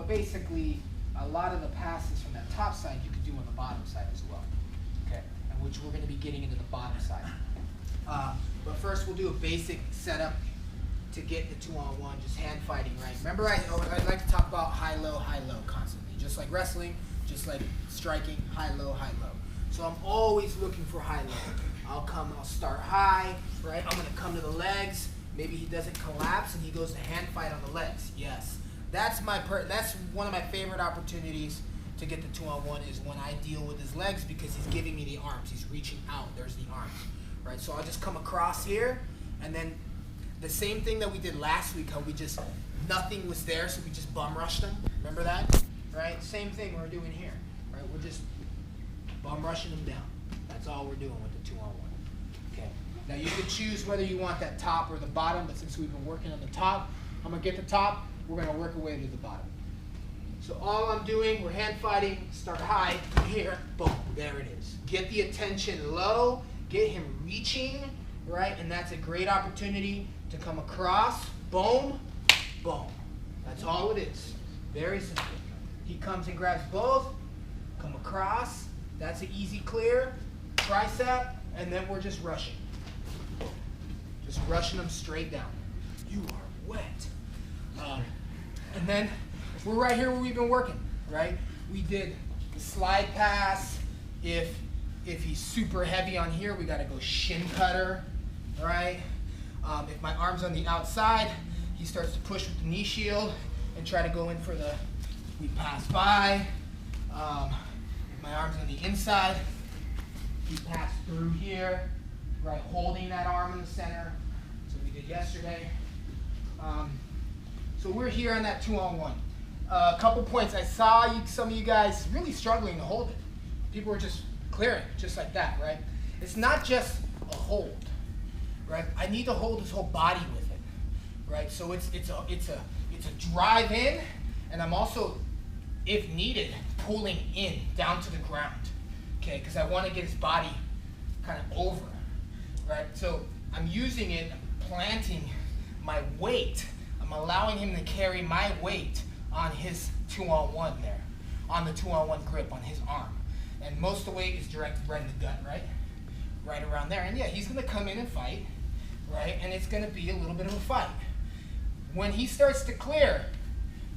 basically, a lot of the passes from that top side you could do on the bottom side as well. Okay, and which we're going to be getting into the bottom side. But first we'll do a basic setup to get the 2-on-1, just hand fighting, right? Remember I like to talk about high-low constantly. Just like wrestling, just like striking, high-low. So I'm always looking for high-low. I'll start high, right? I'm gonna come to the legs. Maybe he doesn't collapse and he goes to hand fight on the legs. Yes, that's one of my favorite opportunities to get the 2-on-1 is when I deal with his legs because he's giving me the arms. He's reaching out. There's the arms, right? So I'll just come across here, and then the same thing that we did last week, how nothing was there, so we just bum rushed them. Remember that, right? Same thing we're doing here, right? We're just bum rushing them down. That's all we're doing with the 2-on-1. Okay. Now you can choose whether you want that top or the bottom, but since we've been working on the top, I'm gonna get the top. We're gonna work our way to the bottom. So all I'm doing, we're hand fighting. Start high here. Boom. There it is. Get the attention low. Get him reaching, right? And that's a great opportunity to come across. Boom. Boom. That's all it is. Very simple. He comes and grabs both. Come across. That's an easy clear. Tricep. And then we're just rushing. Just rushing them straight down. You are wet. And then we're right here where we've been working, right? We did the slide pass. If he's super heavy on here, we gotta go shin cutter, right? If my arm's on the outside, he starts to push with the knee shield and try to go in for we pass by. If my arm's on the inside, we pass through here, right? Holding that arm in the center. So we did yesterday. So we're here on that 2-on-1. A couple points. I saw some of you guys really struggling to hold it. People were just clearing, just like that, right? It's not just a hold, right? I need to hold his whole body with it, right? So it's a drive in, and I'm also, if needed, pulling in down to the ground, okay? Because I want to get his body kind of over, right? So I'm using it, planting my weight. I'm allowing him to carry my weight on his 2-on-1 there, on the 2-on-1 grip on his arm. And most of the weight is directed right in the gut, right? Right around there. And yeah, he's gonna come in and fight, right? And it's gonna be a little bit of a fight. When he starts to clear,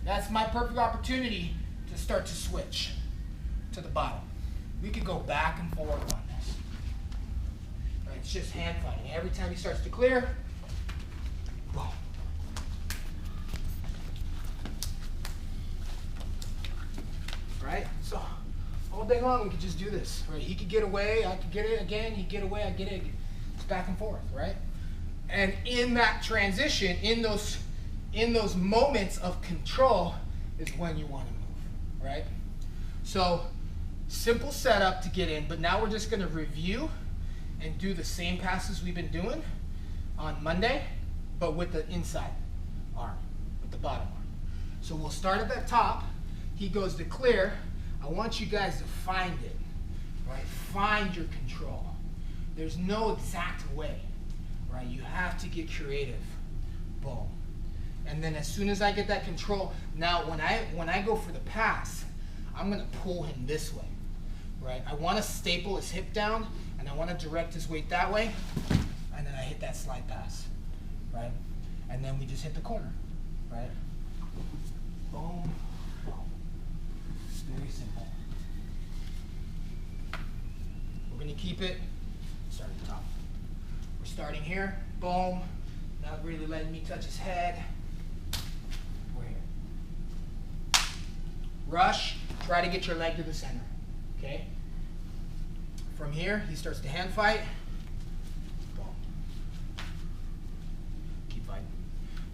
that's my perfect opportunity to start to switch to the bottom. We could go back and forth on this. Right? It's just hand fighting. Every time he starts to clear, boom. Right? So all day long we could just do this. Right? He could get away, I could get it again, he'd get away, I'd get it. It's back and forth, right? And in that transition, in those moments of control is when you want to move, right? So simple setup to get in, but now we're just gonna review and do the same passes we've been doing on Monday, but with the inside arm, with the bottom arm. So we'll start at the top. He goes to clear. I want you guys to find it, right? Find your control. There's no exact way, right? You have to get creative. Boom. And then as soon as I get that control, now when I go for the pass, I'm gonna pull him this way, right? I wanna staple his hip down, and I wanna direct his weight that way, and then I hit that slide pass, right? And then we just hit the corner, right? Boom. Very simple. We're going to keep it, start at the top. We're starting here, boom, not really letting me touch his head. We're here. Rush, try to get your leg to the center, okay? From here, he starts to hand fight. Boom. Keep fighting.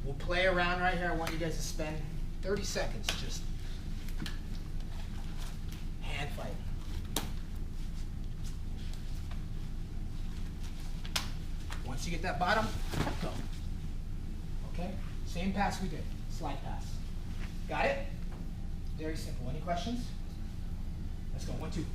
We'll play around right here. I want you guys to spend 30 seconds just hand fighting. Once you get that bottom, go. Okay? Same pass we did. Slide pass. Got it? Very simple. Any questions? Let's go. 1, 2.